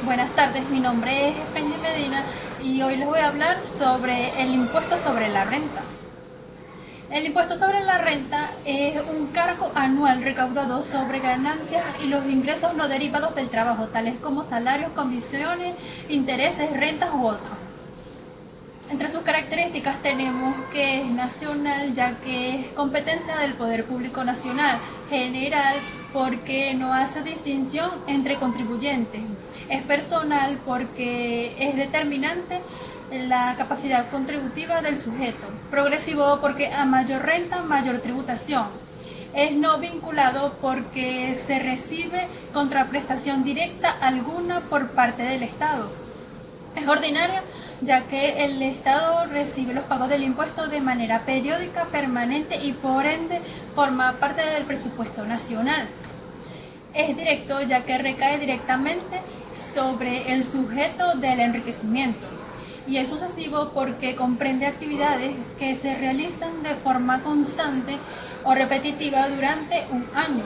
Buenas tardes, mi nombre es Efraín Medina y hoy les voy a hablar sobre el impuesto sobre la renta. El impuesto sobre la renta es un cargo anual recaudado sobre ganancias y los ingresos no derivados del trabajo, tales como salarios, comisiones, intereses, rentas u otros. Entre sus características tenemos que es nacional, ya que es competencia del Poder Público Nacional, general, porque no hace distinción entre contribuyentes, es personal porque es determinante la capacidad contributiva del sujeto, progresivo porque a mayor renta, mayor tributación, es no vinculado porque se recibe contraprestación directa alguna por parte del Estado. Es ordinaria, ya que el Estado recibe los pagos del impuesto de manera periódica, permanente y por ende forma parte del presupuesto nacional. Es directo, ya que recae directamente sobre el sujeto del enriquecimiento. Y es sucesivo porque comprende actividades que se realizan de forma constante o repetitiva durante un año.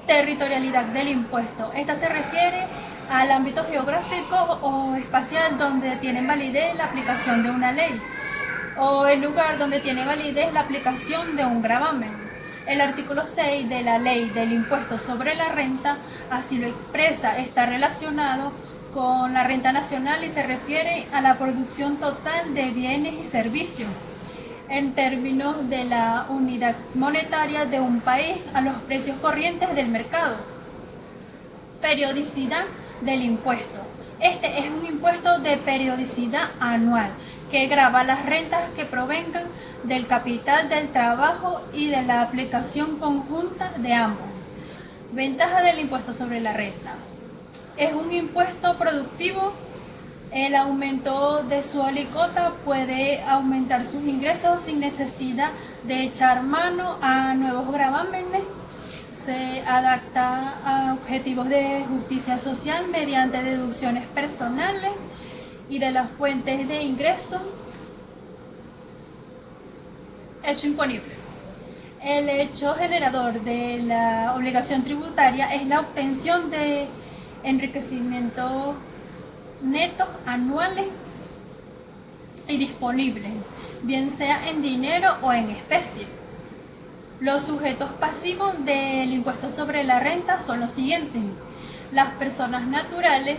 Territorialidad del impuesto. Esta se refiere al ámbito geográfico o espacial donde tiene validez la aplicación de una ley, o el lugar donde tiene validez la aplicación de un gravamen. El artículo 6 de la Ley del Impuesto sobre la Renta así lo expresa, está relacionado con la renta nacional y se refiere a la producción total de bienes y servicios en términos de la unidad monetaria de un país a los precios corrientes del mercado. Periodicidad del impuesto. Este es un impuesto de periodicidad anual que grava las rentas que provengan del capital del trabajo y de la aplicación conjunta de ambos. Ventaja del impuesto sobre la renta. Es un impuesto productivo. El aumento de su alícuota puede aumentar sus ingresos sin necesidad de echar mano a nuevos gravámenes. Se adapta a objetivos de justicia social mediante deducciones personales y de las fuentes de ingresos. Hecho imponible. El hecho generador de la obligación tributaria es la obtención de enriquecimientos netos anuales y disponibles, bien sea en dinero o en especie. Los sujetos pasivos del impuesto sobre la renta son los siguientes: las personas naturales,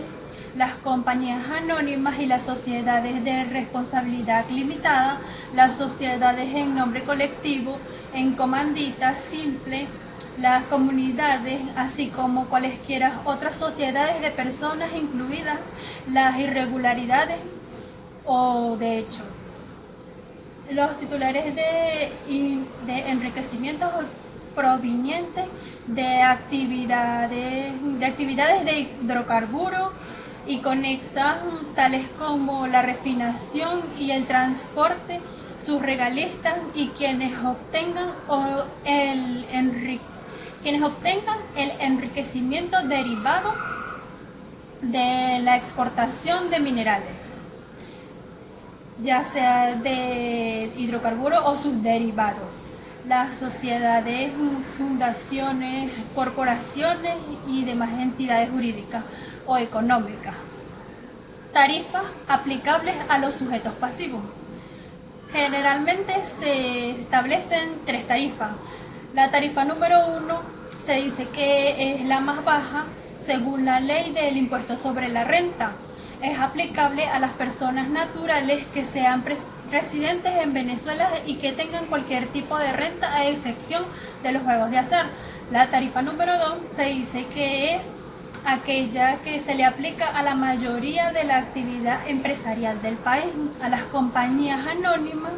las compañías anónimas y las sociedades de responsabilidad limitada, las sociedades en nombre colectivo, en comandita simple, las comunidades, así como cualesquiera otras sociedades de personas, incluidas las irregularidades o de hecho. Los titulares de enriquecimientos provenientes de actividades de hidrocarburos y conexas, tales como la refinación y el transporte, sus regalistas y quienes obtengan el enriquecimiento derivado de la exportación de minerales, ya sea de hidrocarburos o sus derivados. Las sociedades, fundaciones, corporaciones y demás entidades jurídicas o económicas. Tarifas aplicables a los sujetos pasivos. Generalmente se establecen 3 tarifas. La tarifa número 1 se dice que es la más baja según la ley del impuesto sobre la renta. Es aplicable a las personas naturales que sean residentes en Venezuela y que tengan cualquier tipo de renta a excepción de los juegos de azar. La tarifa número 2 se dice que es aquella que se le aplica a la mayoría de la actividad empresarial del país, a las compañías anónimas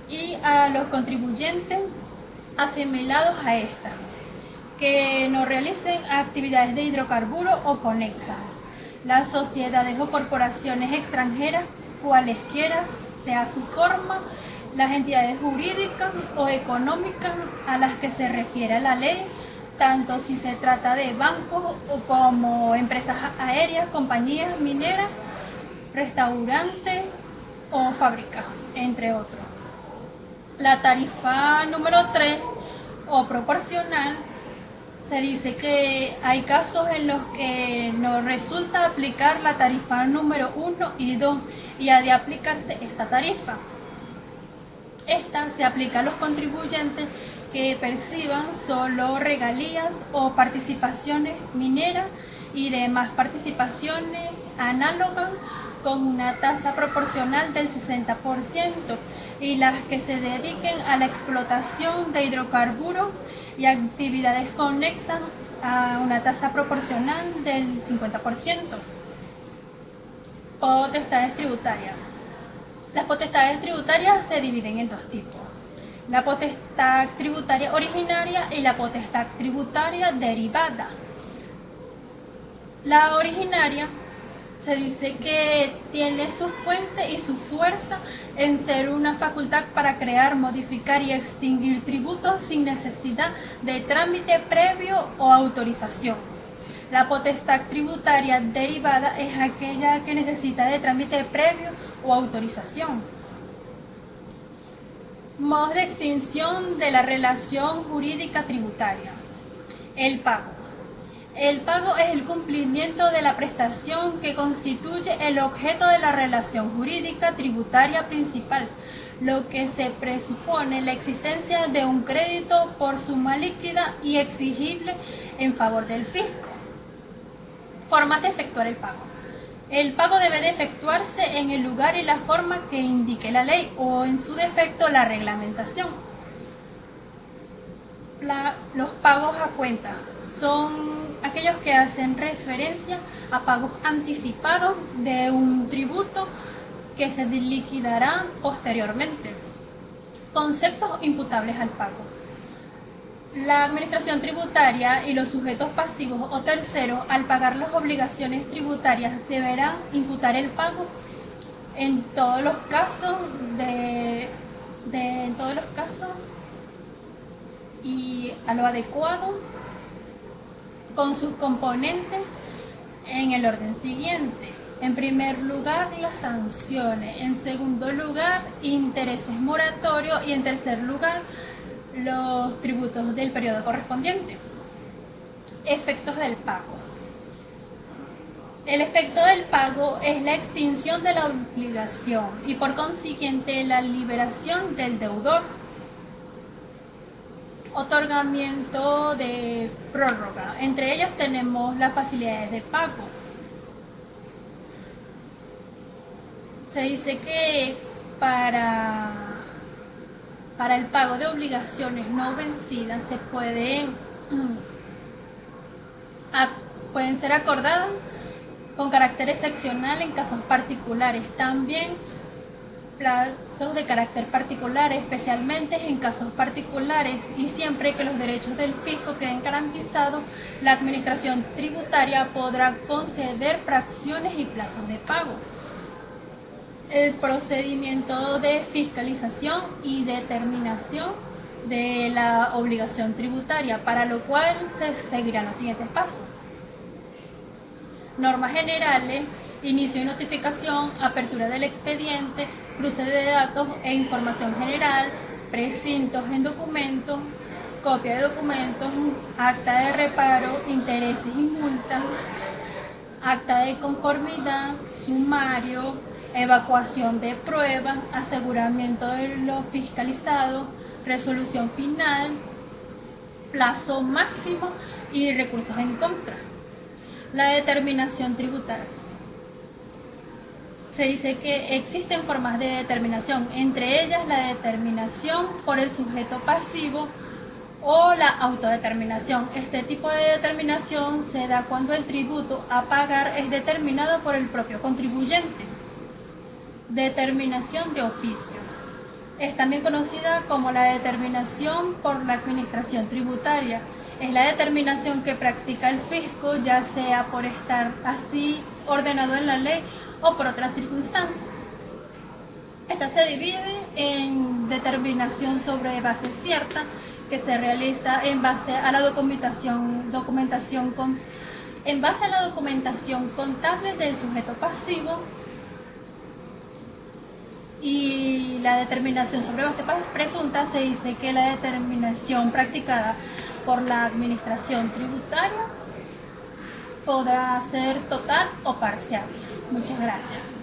y a los contribuyentes asimilados a esta, que no realicen actividades de hidrocarburos o conexas. Las sociedades o corporaciones extranjeras, cualesquiera sea su forma, las entidades jurídicas o económicas a las que se refiere la ley, tanto si se trata de bancos o como empresas aéreas, compañías mineras, restaurantes o fábricas, entre otros. La tarifa número 3 o proporcional Se dice que hay casos en los que no resulta aplicar la tarifa número 1 y 2 y ha de aplicarse esta tarifa. Esta se aplica a los contribuyentes que perciban solo regalías o participaciones mineras y demás participaciones análogas con una tasa proporcional del 60% y las que se dediquen a la explotación de hidrocarburos y actividades conexas a una tasa proporcional del 50%. Potestades tributarias. Las potestades tributarias se dividen en dos tipos: la potestad tributaria originaria y la potestad tributaria derivada. La originaria se dice que tiene su fuente y su fuerza en ser una facultad para crear, modificar y extinguir tributos sin necesidad de trámite previo o autorización. La potestad tributaria derivada es aquella que necesita de trámite previo o autorización. Modos de extinción de la relación jurídica tributaria. El pago. El pago es el cumplimiento de la prestación que constituye el objeto de la relación jurídica tributaria principal, lo que se presupone la existencia de un crédito por suma líquida y exigible en favor del fisco. Formas de efectuar el pago. El pago debe de efectuarse en el lugar y la forma que indique la ley o, en su defecto, la reglamentación. Los pagos a cuenta son aquellos que hacen referencia a pagos anticipados de un tributo que se liquidará posteriormente. Conceptos imputables al pago. La administración tributaria y los sujetos pasivos o terceros, al pagar las obligaciones tributarias, deberán imputar el pago en todos los casos y a lo adecuado con sus componentes en el orden siguiente. En primer lugar, las sanciones. En segundo lugar, intereses moratorios. Y en tercer lugar, los tributos del periodo correspondiente. Efectos del pago. El efecto del pago es la extinción de la obligación y, por consiguiente, la liberación del deudor. Otorgamiento de prórroga. Entre ellos tenemos las facilidades de pago. Se dice que para el pago de obligaciones no vencidas se pueden ser acordadas con carácter excepcional en casos particulares. También plazos de carácter particular, especialmente en casos particulares, y siempre que los derechos del fisco queden garantizados, la administración tributaria podrá conceder fracciones y plazos de pago. El procedimiento de fiscalización y determinación de la obligación tributaria, para lo cual se seguirán los siguientes pasos: normas generales, inicio y notificación, apertura del expediente, cruce de datos e información general, precintos en documentos, copia de documentos, acta de reparo, intereses y multas, acta de conformidad, sumario, evacuación de pruebas, aseguramiento de lo fiscalizado, resolución final, plazo máximo y recursos en contra. La determinación tributaria. Se dice que existen formas de determinación, entre ellas la determinación por el sujeto pasivo o la autodeterminación. Este tipo de determinación se da cuando el tributo a pagar es determinado por el propio contribuyente. Determinación de oficio. Es también conocida como la determinación por la administración tributaria. Es la determinación que practica el fisco, ya sea por estar así ordenado en la ley o por otras circunstancias. Esta se divide en determinación sobre base cierta, que se realiza en base a la documentación contable del sujeto pasivo, y la determinación sobre base presunta se dice que la determinación practicada por la administración tributaria podrá ser total o parcial. Muchas gracias.